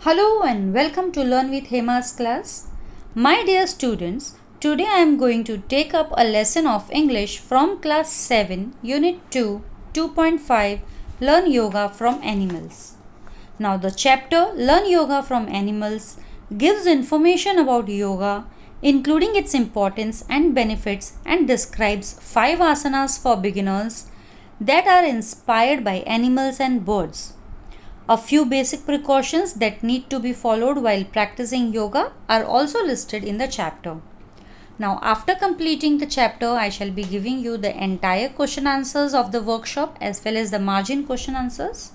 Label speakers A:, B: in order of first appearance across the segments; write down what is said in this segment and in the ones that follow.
A: Hello and welcome to Learn with Hema's class. My dear students, today I am going to take up a lesson of English from class 7, unit 2, 2.5, Learn Yoga from Animals. Now the chapter Learn Yoga from Animals gives information about yoga, including its importance and benefits, and describes 5 asanas for beginners that are inspired by animals and birds. A few basic precautions that need to be followed while practicing yoga are also listed in the chapter. Now, after completing the chapter, I shall be giving you the entire question answers of the workshop as well as the margin question answers.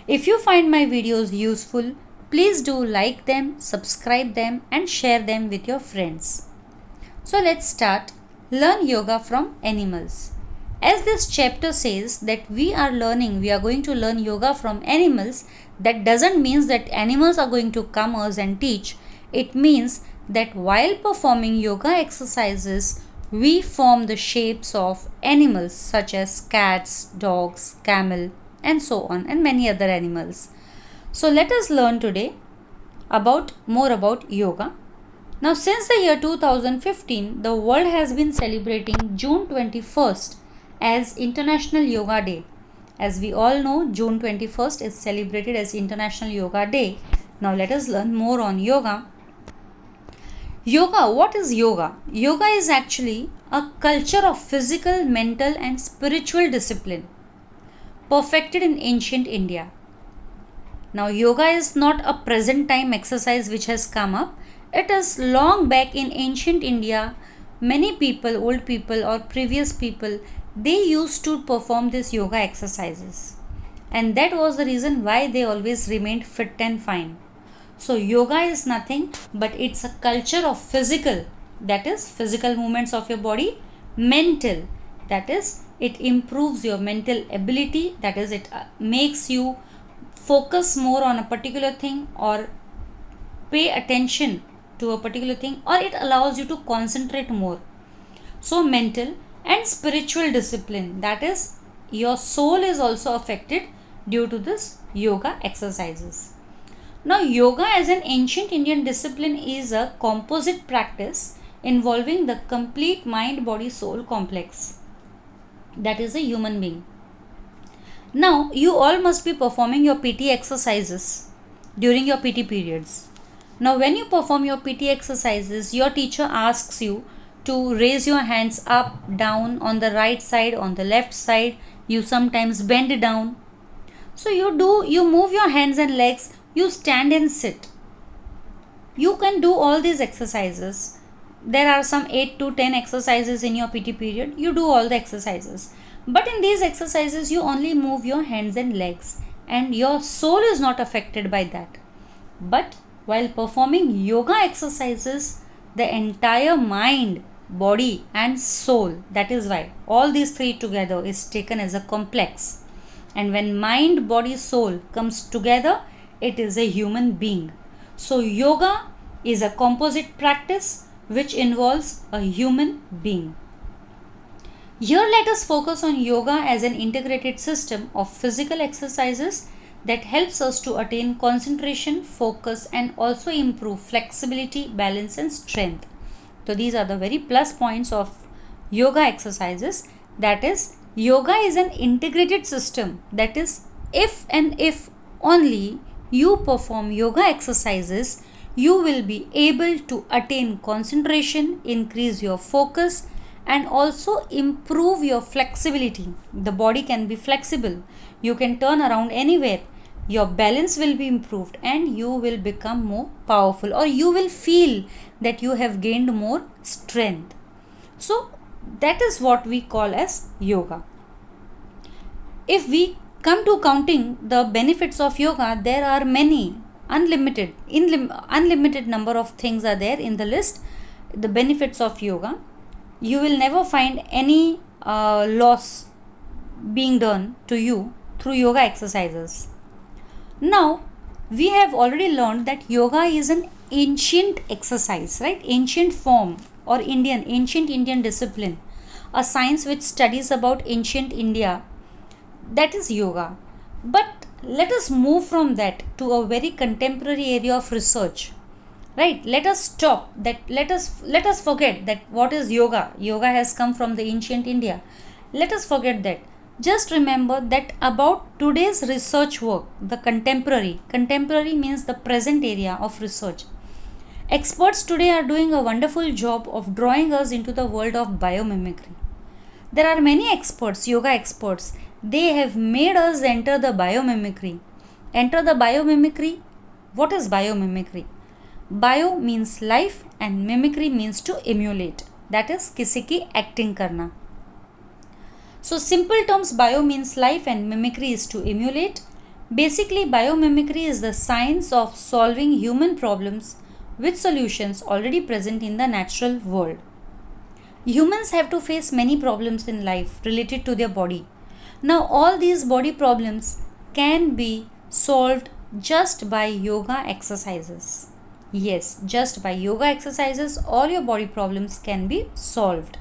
A: If you find my videos useful, please do like them, subscribe them and share them with your friends. So let's start. Learn yoga from animals. As this chapter says that we are going to learn yoga from animals, that doesn't mean that animals are going to come us and teach. It means that while performing yoga exercises, we form the shapes of animals such as cats, dogs, camel, and so on, and many other animals. So let us learn today more about yoga. Now, since the year 2015, the world has been celebrating June 21st as International Yoga Day. As we all know, June 21st is celebrated as International Yoga Day. Now let us learn more on yoga. Yoga, what is yoga? Yoga is actually a culture of physical, mental and spiritual discipline perfected in ancient India. Now yoga is not a present time exercise which has come up. It is long back in ancient India. Many people, old people or previous people, they used to perform these yoga exercises, and that was the reason why they always remained fit and fine. So yoga is nothing but it's a culture of physical, that is physical movements of your body, mental, that is it improves your mental ability, that is it makes you focus more on a particular thing or pay attention to a particular thing, or it allows you to concentrate more. So mental and spiritual discipline, that is your soul is also affected due to this yoga exercises. Now yoga as an ancient Indian discipline is a composite practice involving the complete mind body soul complex, that is a human being. Now you all must be performing your PT exercises during your PT periods. Now when you perform your PT exercises, your teacher asks you to raise your hands up, down, on the right side, on the left side. You sometimes bend down. So you move your hands and legs, you stand and sit. You can do all these exercises. There are some 8 to 10 exercises in your PT period. You do all the exercises. But in these exercises, you only move your hands and legs, and your soul is not affected by that. But while performing yoga exercises, the entire mind, body and soul, that is why all these three together is taken as a complex, and when mind, body, soul comes together, it is a human being. So yoga is a composite practice which involves a human being. Here let us focus on yoga as an integrated system of physical exercises that helps us to attain concentration, focus and also improve flexibility, balance and strength. So these are the very plus points of yoga exercises, that is yoga is an integrated system, that is if and if only you perform yoga exercises, you will be able to attain concentration, increase your focus and also improve your flexibility. The body can be flexible. You can turn around anywhere. Your balance will be improved and you will become more powerful, or you will feel that you have gained more strength. So that is what we call as yoga. If we come to counting the benefits of yoga, there are many, unlimited number of things are there in the list. The benefits of yoga, you will never find any loss being done to you through yoga exercises. Now we have already learned that yoga is an ancient exercise, right? Ancient form or ancient Indian discipline, a science which studies about ancient India, that is yoga. But let us move from that to a very contemporary area of research. Right, let us stop that. Let us forget that what is yoga. Yoga has come from the ancient India. Let us forget that. Just remember that about today's research work, the contemporary means the present area of research. Experts today are doing a wonderful job of drawing us into the world of biomimicry. There are many experts, yoga experts, they have made us enter the biomimicry. Enter the biomimicry. What is biomimicry? Bio means life and mimicry means to emulate. That is किसी की acting करना. So simple terms, bio means life and mimicry is to emulate. Basically, biomimicry is the science of solving human problems with solutions already present in the natural world. Humans have to face many problems in life related to their body. Now, all these body problems can be solved just by yoga exercises. Yes, just by yoga exercises, all your body problems can be solved.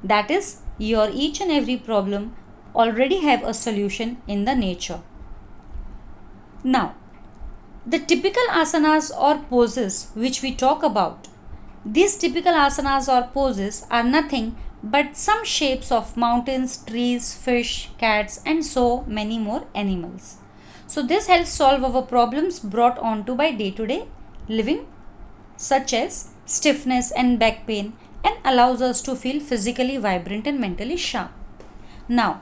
A: That is, your each and every problem already have a solution in the nature. Now, the typical asanas or poses which we talk about, these typical asanas or poses are nothing but some shapes of mountains, trees, fish, cats and so many more animals. So this helps solve our problems brought on to by day-to-day living, such as stiffness and back pain, and allows us to feel physically vibrant and mentally sharp. Now,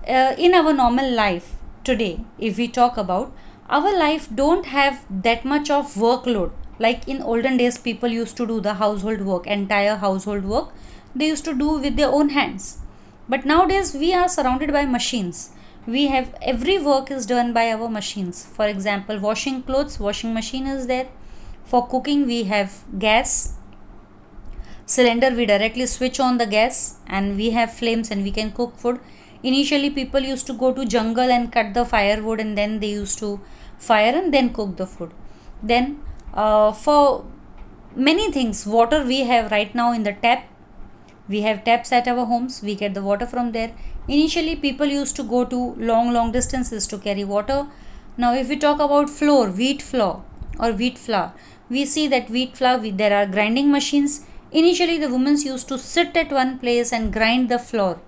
A: in our normal life today, if we talk about, our life don't have that much of workload. Like in olden days, people used to do the household work, entire household work they used to do with their own hands. But nowadays we are surrounded by machines. We have every work is done by our machines. For example, washing clothes, washing machine is there. For cooking, we have gas cylinder. We directly switch on the gas and we have flames and we can cook food. Initially, people used to go to jungle and cut the firewood and then they used to fire and then cook the food. Then for many things, water we have right now in the tap. We have taps at our homes. We get the water from there. Initially, people used to go to long distances to carry water. Now, if we talk about flour, wheat flour or wheat flour, we see that wheat flour, there are grinding machines. Initially, the women used to sit at one place and grind the flour,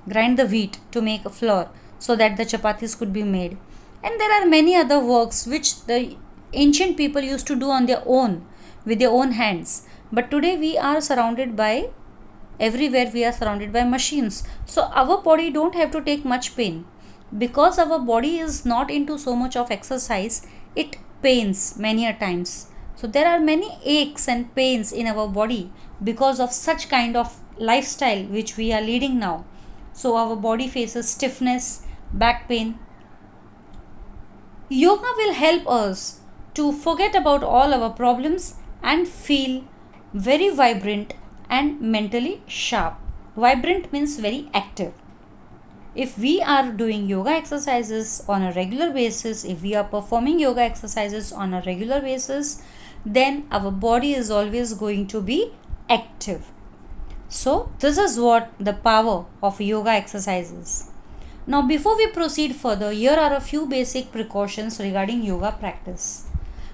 A: grind the wheat to make a flour so that the chapatis could be made. And there are many other works which the ancient people used to do on their own with their own hands. But today we are surrounded by, everywhere we are surrounded by machines. So our body don't have to take much pain. Because our body is not into so much of exercise, it pains many a times. So there are many aches and pains in our body because of such kind of lifestyle which we are leading now. So our body faces stiffness, back pain. Yoga will help us to forget about all our problems and feel very vibrant and mentally sharp. Vibrant means very active. If we are doing yoga exercises on a regular basis, if we are performing yoga exercises on a regular basis, then our body is always going to be active. So this is what the power of yoga exercises. Now before we proceed further, here are a few basic precautions regarding yoga practice.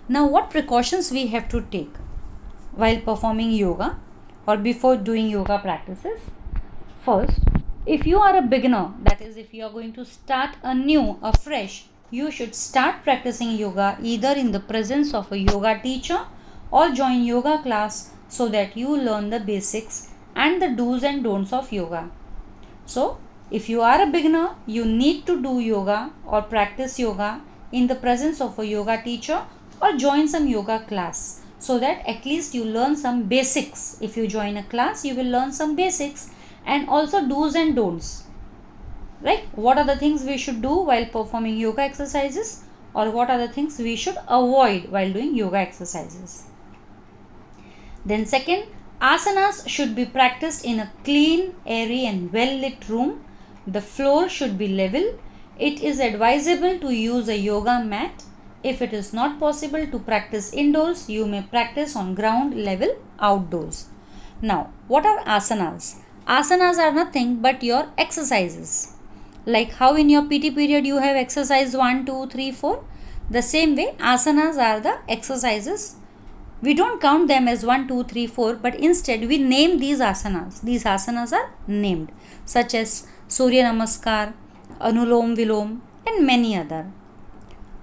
A: Now what precautions we have to take while performing yoga or before doing yoga practices? First, if you are a beginner, that is if you are going to start anew, afresh, you should start practicing yoga either in the presence of a yoga teacher or join yoga class so that you learn the basics and the do's and don'ts of yoga. So, if you are a beginner, you need to do yoga or practice yoga in the presence of a yoga teacher or join some yoga class so that at least you learn some basics. If you join a class, you will learn some basics and also do's and don'ts. Right? What are the things we should do while performing yoga exercises, or what are the things we should avoid while doing yoga exercises? Then second, asanas should be practiced in a clean, airy and well-lit room. The floor should be level. It is advisable to use a yoga mat. If it is not possible to practice indoors, you may practice on ground level outdoors. Now, what are asanas? Asanas are nothing but your exercises. Like how in your PT period you have exercise 1, 2, 3, 4. The same way asanas are the exercises. We don't count them as 1, 2, 3, 4, but instead we name these asanas. These asanas are named, such as Surya Namaskar, Anulom Vilom, and many other.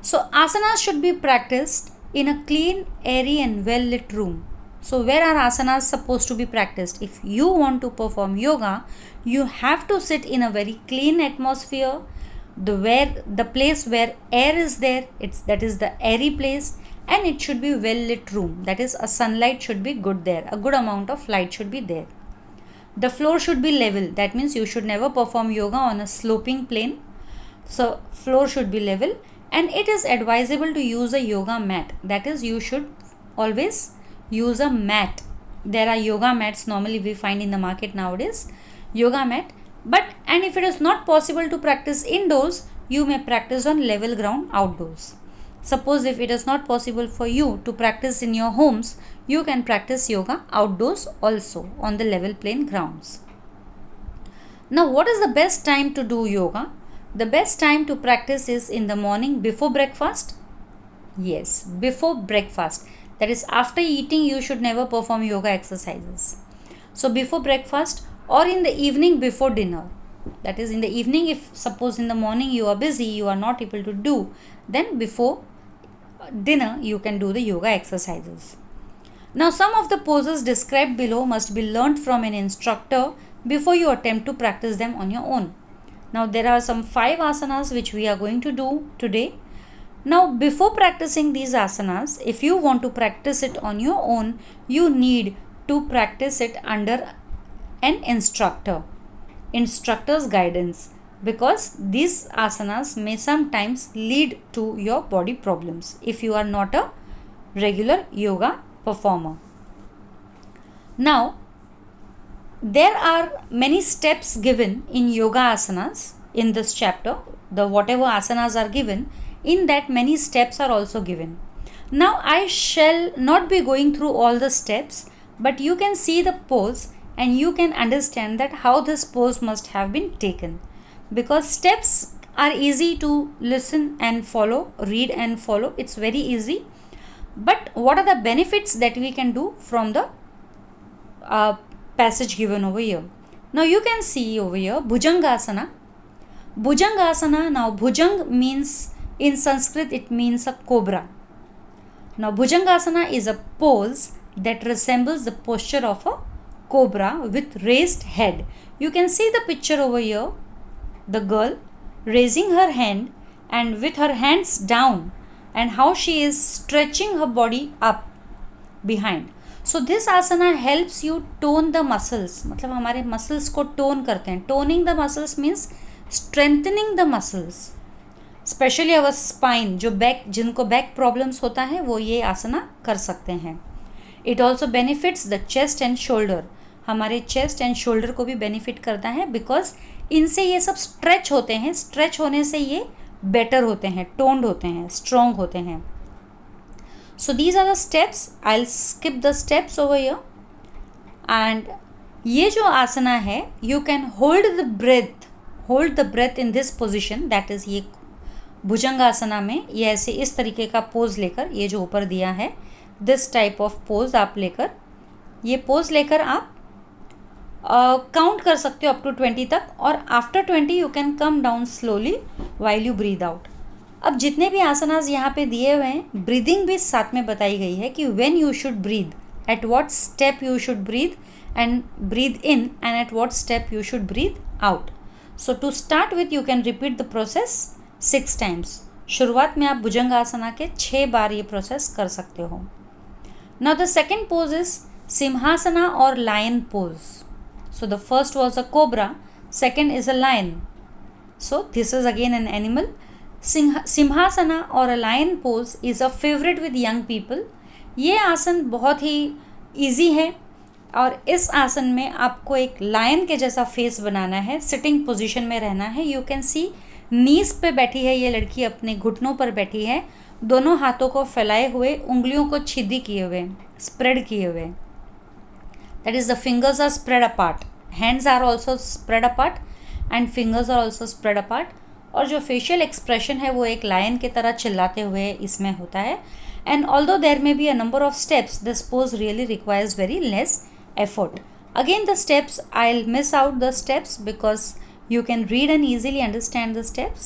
A: So asanas should be practiced in a clean, airy and well lit room. So where are asanas supposed to be practiced? If you want to perform yoga, you have to sit in a very clean atmosphere, the place where air is there, that is the airy place, and it should be well lit room. That is, a sunlight should be good there, a good amount of light should be there. The floor should be level. That means you should never perform yoga on a sloping plane. So floor should be level, and it is advisable to use a yoga mat. That is, you should always use a mat. There are yoga mats normally we find in the market nowadays, yoga mat. And if it is not possible to practice indoors, you may practice on level ground outdoors. Suppose if it is not possible for you to practice in your homes, you can practice yoga outdoors also on the level plain grounds. Now, what is the best time to do yoga? The best time to practice is in the morning before breakfast. Yes, before breakfast. That is, after eating you should never perform yoga exercises. So before breakfast, or in the evening before dinner. That is, in the evening, if suppose in the morning you are busy, you are not able to do, then before dinner you can do the yoga exercises. Now, some of the poses described below must be learnt from an instructor before you attempt to practice them on your own. Now, there are some 5 asanas which we are going to do today. Now, before practicing these asanas, if you want to practice it on your own, you need to practice it under an instructor's guidance, because these asanas may sometimes lead to your body problems if you are not a regular yoga performer. Now, there are many steps given in yoga asanas in this chapter. The whatever asanas are given, in that many steps are also given. Now, I shall not be going through all the steps, but you can see the pose and you can understand that how this pose must have been taken, because steps are easy to listen and follow, read and follow. It's very easy. But what are the benefits that we can do from the passage given over here? Now, you can see over here Bhujangasana. Bhujangasana. Now, Bhujang means, in Sanskrit it means a cobra. Now, Bhujangasana is a pose that resembles the posture of a cobra with raised head. You can see the picture over here, the girl raising her hand and with her hands down, and how she is stretching her body up behind. So this asana helps you tone the muscles. मतलब हमारे muscles को tone करते हैं. Toning the muscles means strengthening the muscles, especially our spine. जो back, जिनको back problems होता है, वो ये आसना कर सकते हैं. It also benefits the chest and shoulder. हमारे चेस्ट एंड शोल्डर को भी बेनिफिट करता है, बिकॉज इनसे ये सब स्ट्रेच होते हैं. स्ट्रेच होने से ये बेटर होते हैं, टोन्ड होते हैं, स्ट्रॉन्ग होते हैं. So these are the steps. I will skip the steps over here. And ये जो आसना है, you can hold the breath in this position. That is, ये भुजंगासना में ये ऐसे इस तरीके का पोज लेकर, ये जो ऊपर दिया है, दिस टाइप ऑफ पोज आप लेकर, ये पोज लेकर आप काउंट कर सकते हो अप टू 20 तक, और after 20 you can come down slowly while you breathe out. अब जितने भी आसनास यहाँ पे दिए हुए हैं, ब्रीदिंग भी साथ में बताई गई है कि when you should breathe, at what step you should breathe and breathe in, and at what step you should breathe out. So to start with, you can repeat the process 6 times. शुरुआत में आप भुजंग आसना के 6 बार ये process कर सकते हो. Now the second pose is simhasana or lion pose. So the first was a cobra, second is a lion. So this is again an animal. Simhasana or a lion pose is a favorite with young people. ये आसन बहुत ही easy है, और इस आसन में आपको एक लायन के जैसा फेस बनाना है, सिटिंग पोजीशन में रहना है. यू कैन सी नीज पे बैठी है ये लड़की, अपने घुटनों पर बैठी है, दोनों हाथों को फैलाए हुए, उंगलियों को सीधी किए हुए, स्प्रेड किए हुए. That is, the fingers are spread apart, hands are also spread apart, and fingers are also spread apart. और जो फेशियल एक्सप्रेशन है वो एक लायन की तरह चिल्लाते हुए इसमें होता है। And although there may be a number of steps, this pose really requires very less effort. Again the steps, I will miss out the steps because you can read and easily understand the steps.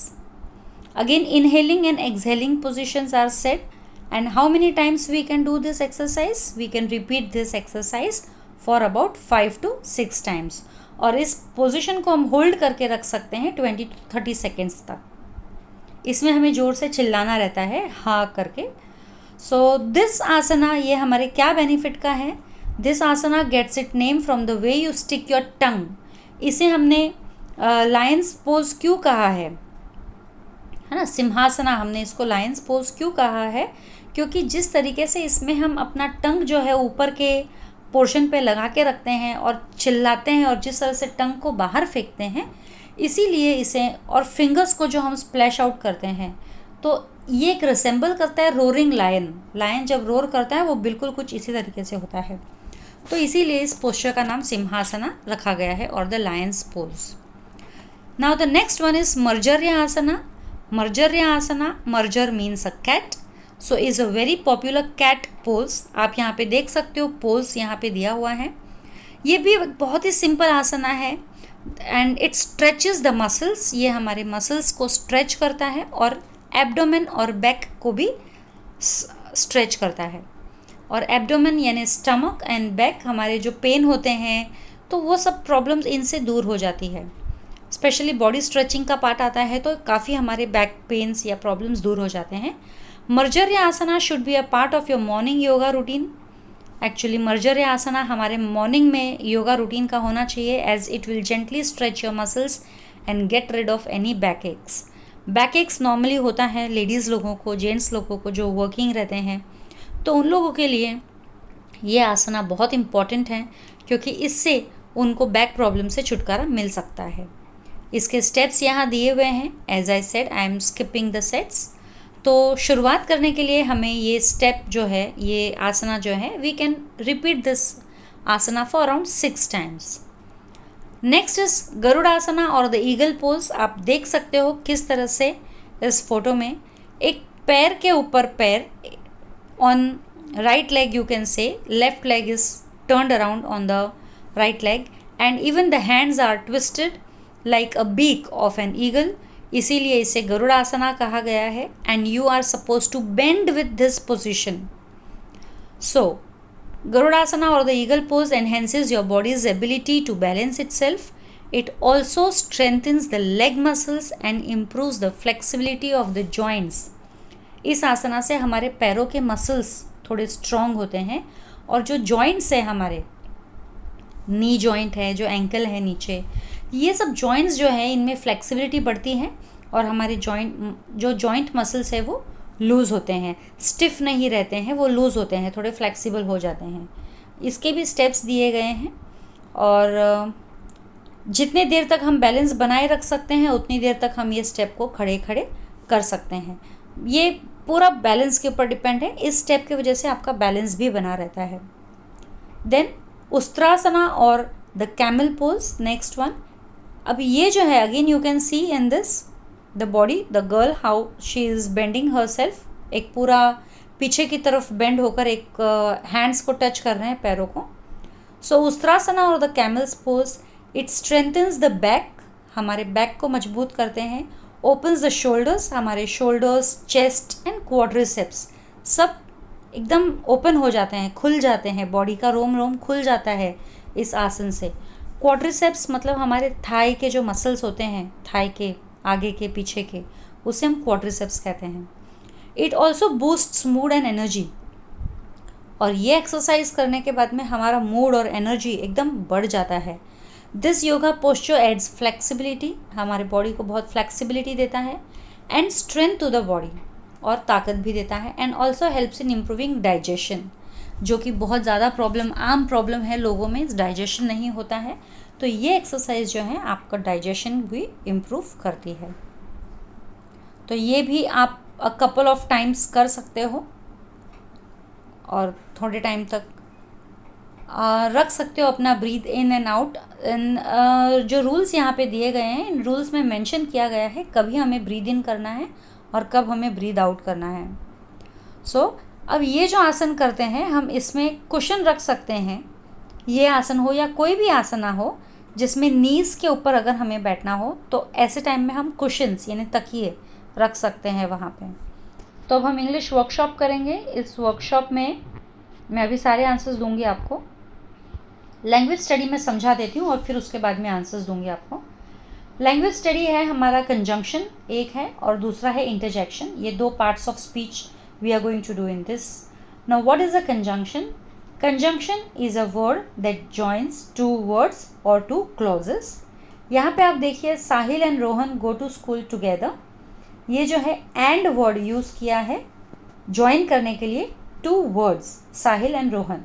A: Again, inhaling and exhaling positions are set. And how many times we can do this exercise? We can repeat this exercise for about 5 to 6 times. और इस position को हम hold करके रख सकते हैं 20 to 30 seconds तक। इसमें हमें ज़ोर से चिल्लाना रहता है हाँ करके। सो दिस आसना, ये हमारे क्या बेनिफिट का है? This asana gets it name from the way you stick your tongue. इसे हमने लायंस पोज क्यों कहा है ना, सिंहासना, हमने इसको लायंस पोज क्यों कहा है? क्योंकि जिस तरीके से इसमें हम अपना टंग जो है ऊपर के पोर्शन पे लगा के रखते हैं और चिल्लाते हैं और जिस तरह से टंग को बाहर फेंकते हैं, इसीलिए इसे, और फिंगर्स को जो हम स्प्लैश आउट करते हैं, तो ये एक रिसेंबल करता है रोरिंग लायन। लायन जब रोर करता है वो बिल्कुल कुछ इसी तरीके से होता है। तो इसीलिए इस पोस्चर का नाम सिंहासना रखा गया है, और the Lions pose. Now the next one is Marjarya Asana. Marjarya Asana, Marjar means a cat. So is a very popular cat pose. आप यहाँ पे देख सकते हो पोज यहाँ पे दिया हुआ है। ये भी बहुत ही सिंपल आसना है and it stretches the muscles. ये हमारे मसल्स को स्ट्रेच करता है और एब्डोमेन और बैक को भी स्ट्रेच करता है। और एब्डोमेन यानी स्टमक एंड बैक, हमारे जो पेन होते हैं तो वो सब प्रॉब्लम्स इनसे दूर हो जाती है। स्पेशली बॉडी स्ट्रेचिंग का पार्ट आता है तो काफ़ी हमारे बैक पेन्स या प्रॉब्लम्स दूर हो जाते हैं। Marjaryasana should be a part of your morning yoga routine. Actually marjaryasana हमारे मॉर्निंग में योगा रूटीन का होना चाहिए, as it will gently stretch your muscles and get rid of any back aches. Back aches normally होता है ladies लोगों को, gents लोगों को जो वर्किंग रहते हैं, तो उन लोगों के लिए ये आसना बहुत इम्पॉर्टेंट है क्योंकि इससे उनको बैक प्रॉब्लम से छुटकारा मिल सकता है। इसके स्टेप्स यहाँ दिए हुए हैं। As I said, I am skipping the sets. तो शुरुआत करने के लिए हमें ये स्टेप जो है, ये आसना जो है, we can repeat this asana for around 6 times. Next is garudasana or the eagle pose. आप देख सकते हो किस तरह से इस फोटो में एक पैर के ऊपर पैर, on right leg you can say, left leg is turned around on the right leg and even the hands are twisted like a beak of an eagle. इसीलिए इसे गरुड़ासना कहा गया है। And you are suppose to bend with this position. So garudasana or the eagle pose enhances your body's ability to balance itself. It also strengthens the leg muscles and improves the flexibility of the joints. इस आसना से हमारे पैरों के muscles थोड़े strong होते हैं और जो जॉइंट्स है, हमारे नी जॉइंट है, जो एंकल है नीचे, ये सब जॉइंट्स जो है इनमें फ्लेक्सिबिलिटी बढ़ती है और हमारे जॉइंट मसल्स है वो लूज़ होते हैं, स्टिफ नहीं रहते हैं, वो लूज़ होते हैं, थोड़े फ्लेक्सिबल हो जाते हैं। इसके भी स्टेप्स दिए गए हैं और जितने देर तक हम बैलेंस बनाए रख सकते हैं उतनी देर तक हम ये स्टेप को खड़े खड़े कर सकते हैं। ये पूरा बैलेंस के ऊपर डिपेंड है। इस स्टेप की वजह से आपका बैलेंस भी बना रहता है। देन उस्त्रासना और the camel pose, next one. अब ये जो है, again you can see in this the body, the girl, how she is bending her self. एक पूरा पीछे की तरफ बेंड होकर एक हैंड्स को टच कर रहे हैं, पैरों को। सो उस्त्रासना और the camel's pose, it strengthens the back, हमारे बैक को मजबूत करते हैं। ओपन्स द शोल्डर्स, हमारे शोल्डर्स, चेस्ट एंड क्वाड्रिसेप्स सब एकदम ओपन हो जाते हैं, खुल जाते हैं, बॉडी का रोम रोम खुल जाता है इस आसन से। क्वाड्रिसेप्स मतलब हमारे थाई के जो मसल्स होते हैं, थाई के आगे के पीछे के, उसे हम क्वाड्रिसेप्स कहते हैं। It also boosts mood and energy, और ये एक्सरसाइज करने के बाद में हमारा मूड और एनर्जी एकदम बढ़ जाता है। This yoga posture aids flexibility, हमारे बॉडी को बहुत फ्लेक्सिबिलिटी देता है, and strength to the body, और ताकत भी देता है। And also helps in improving digestion, जो कि बहुत ज़्यादा आम प्रॉब्लम है लोगों में, डाइजेशन नहीं होता है। तो ये एक्सरसाइज जो है आपका डाइजेशन भी इम्प्रूव करती है। तो ये भी आप अ कपल ऑफ टाइम्स कर सकते हो और थोड़े टाइम तक रख सकते हो अपना ब्रीथ इन एंड आउट। जो रूल्स यहाँ पे दिए गए हैं, इन रूल्स में मेंशन किया गया है कभी हमें ब्रीथ इन करना है और कब हमें ब्रीथ आउट करना है। अब ये जो आसन करते हैं हम इसमें कुशन रख सकते हैं, ये आसन हो या कोई भी आसना हो जिसमें नीज के ऊपर अगर हमें बैठना हो तो ऐसे टाइम में हम कुशन्स यानी तकिए रख सकते हैं वहाँ पे। तो अब हम इंग्लिश वर्कशॉप करेंगे। इस वर्कशॉप में मैं अभी सारे आंसर्स दूंगी आपको। लैंग्वेज स्टडी में समझा देती हूँ और फिर उसके बाद में आंसर्स दूंगी आपको। लैंग्वेज स्टडी है हमारा कंजंक्शन एक है और दूसरा है इंटरजेक्शन। ये दो parts of speech we are going to do in this. Now what is a conjunction? Conjunction is a word that joins two words or two clauses. यहाँ पे आप देखिए Sahil and Rohan go to school together. ये जो है and word use किया है join करने के लिए two words Sahil and Rohan.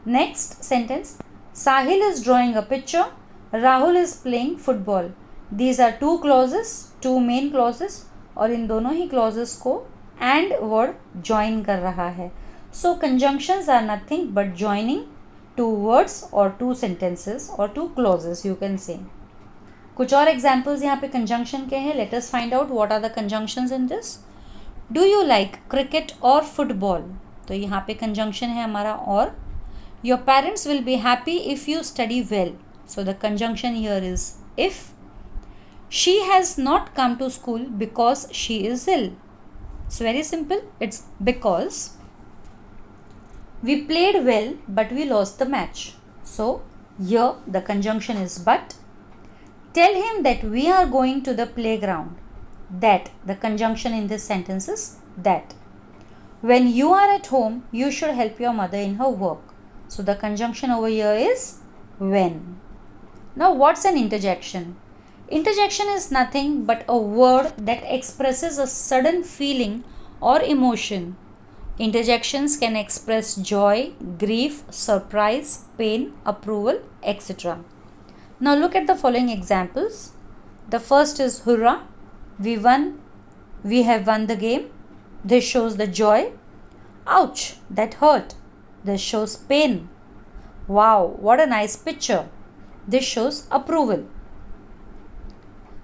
A: Next sentence, Sahil is drawing a picture, Rahul is playing football. These are two clauses, two main clauses और इन दोनों ही क्लॉजेस को एंड वर्ड ज्वाइन कर रहा है। So conjunctions are nothing but joining two words or two sentences or two clauses you can say. कुछ और examples यहाँ पे conjunction के हैं. Let us find out what are the conjunctions in this. Do you like cricket or football? तो यहाँ पे conjunction है हमारा और. Your parents will be happy if you study well. So the conjunction here is if. She has not come to school because she is ill. It's very simple. It's because. We played well but we lost the match. So here the conjunction is but. Tell him that we are going to the playground. That, the conjunction in this sentence is that. When you are at home, you should help your mother in her work. So the conjunction over here is when. Now what's an interjection? Interjection is nothing but a word that expresses a sudden feeling or emotion. Interjections can express joy, grief, surprise, pain, approval, etc. Now look at the following examples. The first is hurrah, we won, we have won the game. This shows the joy. Ouch, that hurt. This shows pain. Wow, what a nice picture. This shows approval.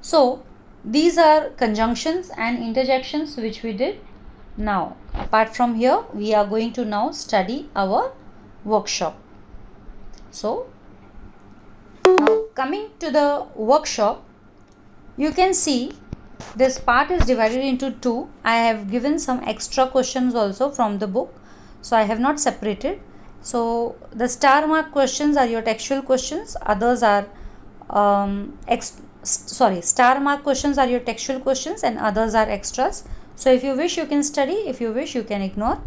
A: So these are conjunctions and interjections which we did. Now apart from here we are going to now study our workshop. So now coming to the workshop, you can see this part is divided into two. I have given some extra questions also from the book, so I have not separated. So the star mark questions are your textual questions, others are star mark questions are your textual questions and others are extras. So if you wish you can study, if you wish you can ignore.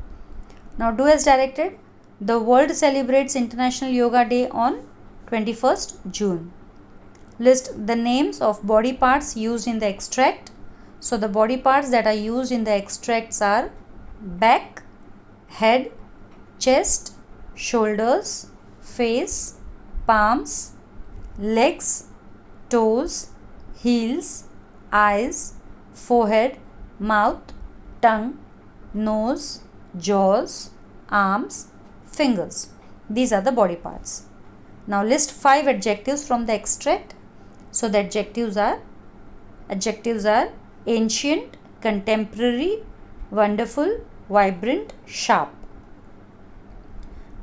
A: Now do as directed. The world celebrates International Yoga Day on 21st June. List the names of body parts used in the extract. So the body parts that are used in the extracts are back, head, chest, shoulders, face, palms, legs, toes, heels, eyes, forehead, mouth, tongue, nose, jaws, arms, fingers. These are the body parts. Now list 5 adjectives from the extract. So the adjectives are ancient, contemporary, wonderful, vibrant, sharp.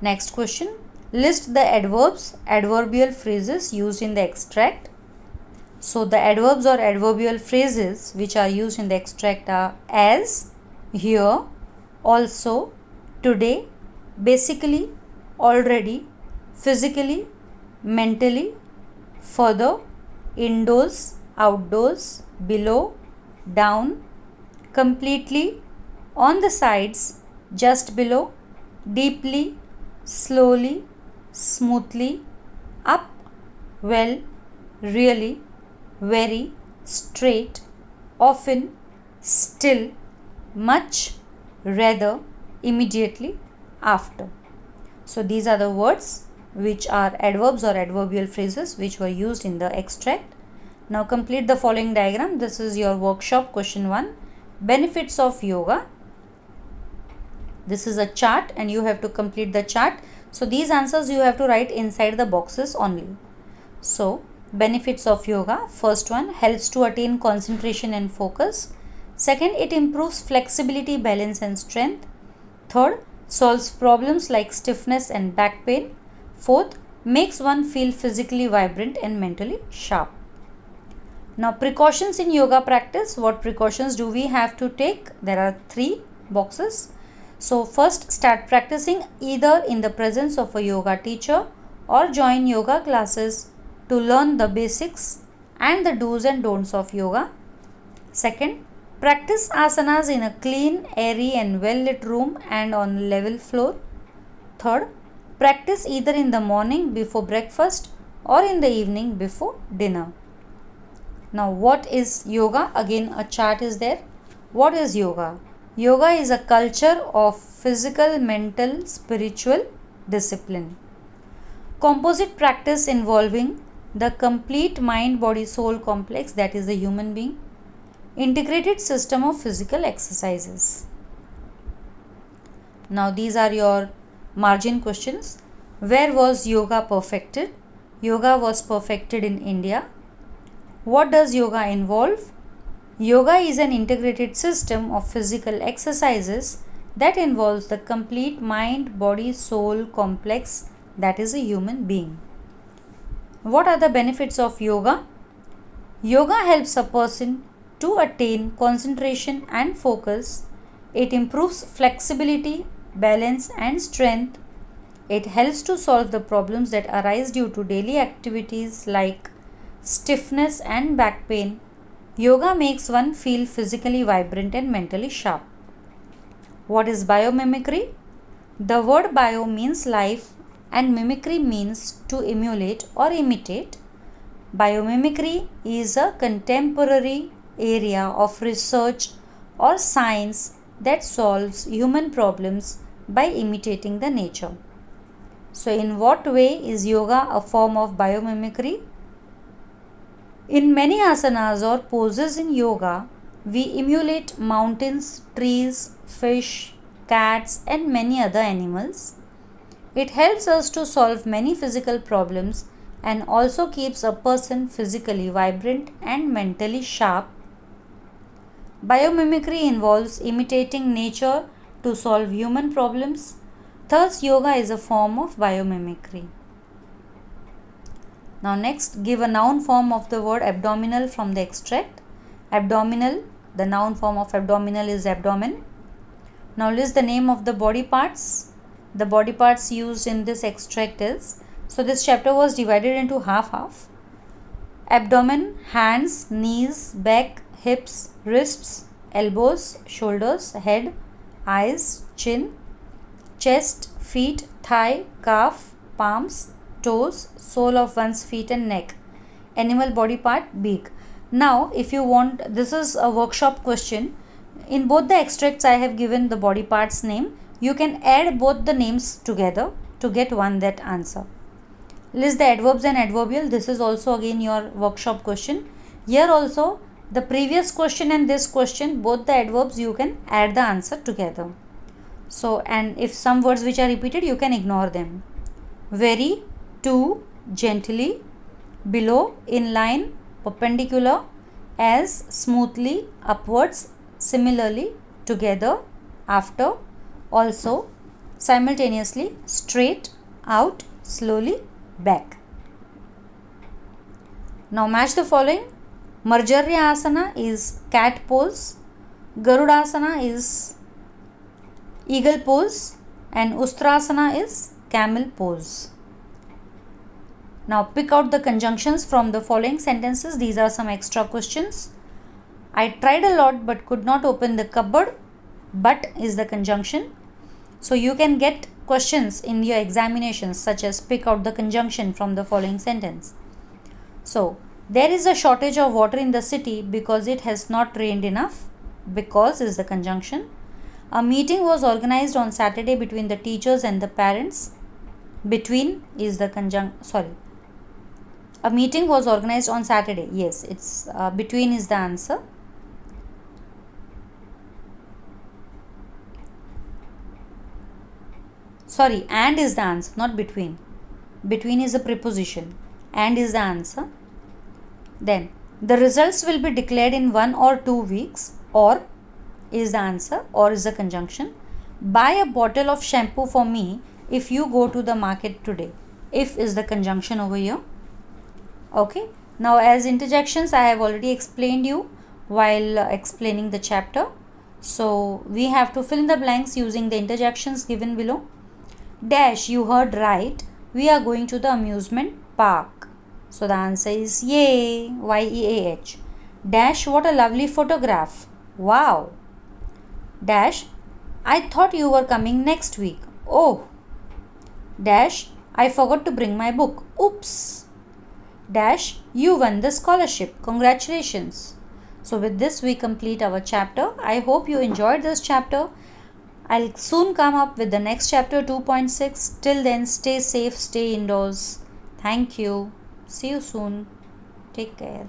A: Next question. List the adverbs, adverbial phrases used in the extract. So the adverbs or adverbial phrases which are used in the extract are as, here, also, today, basically, already, physically, mentally, further, indoors, outdoors, below, down, completely, on the sides, just below, deeply, slowly, smoothly, up, well, really, very, straight, often, still, much, rather, immediately, after. So these are the words which are adverbs or adverbial phrases which were used in the extract. Now complete the following diagram. This is your workshop question 1. Benefits of yoga. This is a chart and you have to complete the chart. So these answers you have to write inside the boxes only. So benefits of yoga. First one, helps to attain concentration and focus. Second, it improves flexibility, balance and strength. Third, solves problems like stiffness and back pain. Fourth, makes one feel physically vibrant and mentally sharp. Now precautions in yoga practice. What precautions do we have to take? There are 3 boxes. So first, start practicing either in the presence of a yoga teacher or join yoga classes to learn the basics and the do's and don'ts of yoga. Second, practice asanas in a clean, airy and well lit room and on level floor. Third, practice either in the morning before breakfast or in the evening before dinner. Now what is yoga? Again a chart is there. What is yoga? Yoga is a culture of physical, mental, spiritual discipline. Composite practice involving the complete mind body soul complex, that is the human being. Integrated system of physical exercises. Now these are your margin questions. Where was yoga perfected? Yoga was perfected in India. What does yoga involve? Yoga is an integrated system of physical exercises that involves the complete mind, body, soul complex, that is a human being. What are the benefits of yoga? Yoga helps a person to attain concentration and focus. It improves flexibility, balance and strength. It helps to solve the problems that arise due to daily activities like stiffness and back pain. Yoga makes one feel physically vibrant and mentally sharp. What is biomimicry? The word bio means life and mimicry means to emulate or imitate. Biomimicry is a contemporary area of research or science that solves human problems by imitating the nature. So in what way is yoga a form of biomimicry? In many asanas or poses in yoga, we emulate mountains, trees, fish, cats and many other animals. It helps us to solve many physical problems and also keeps a person physically vibrant and mentally sharp. Biomimicry involves imitating nature to solve human problems. Thus, yoga is a form of biomimicry. Now next, give a noun form of the word abdominal from the extract. Abdominal, the noun form of abdominal is abdomen. Now list the name of the body parts. The body parts used in this extract is, so this chapter was divided into half. Abdomen, hands, knees, back, hips, wrists, elbows, shoulders, head, eyes, chin, chest, feet, thigh, calf, palms, toes, sole of one's feet and neck. Animal body part, beak. Now if you want, this is a workshop question. In both the extracts I have given the body parts name. You can add both the names together to get one that answer. List the adverbs and adverbial. This is also again your workshop question. Here also the previous question and this question, both the adverbs you can add the answer together. So, and if some words which are repeated, you can ignore them. Very, to, gently, below, in line, perpendicular, as, smoothly, upwards, similarly, together, after, also, simultaneously, straight, out, slowly, back. Now match the following. Marjarya asana is cat pose, Garudasana is eagle pose and Ustrasana is camel pose. Now pick out the conjunctions from the following sentences. These are some extra questions. I tried a lot but could not open the cupboard. But is the conjunction. So you can get questions in your examinations such as pick out the conjunction from the following sentence. So there is a shortage of water in the city because it has not rained enough. Because is the conjunction. A meeting was organized on Saturday between the teachers and the parents. Between is the a meeting was organized on Saturday. Yes, it's between is the answer. Sorry, and is the answer, not between. Between is a preposition. And is the answer. Then the results will be declared in 1 or 2 weeks. Or is the answer. Or is the conjunction. Buy a bottle of shampoo for me if you go to the market today. If is the conjunction over here. Okay. Now as interjections I have already explained you while explaining the chapter. So we have to fill in the blanks using the interjections given below. Dash, you heard right. We are going to the amusement park. So the answer is yay. Y-E-A-H. Dash, what a lovely photograph. Wow. Dash, I thought you were coming next week. Oh. Dash, I forgot to bring my book. Oops. Dash, you won the scholarship. Congratulations. So with this we complete our chapter. I hope you enjoyed this chapter. I'll soon come up with the next chapter 2.6. Till then, stay safe, stay indoors. Thank you. See you soon. Take care.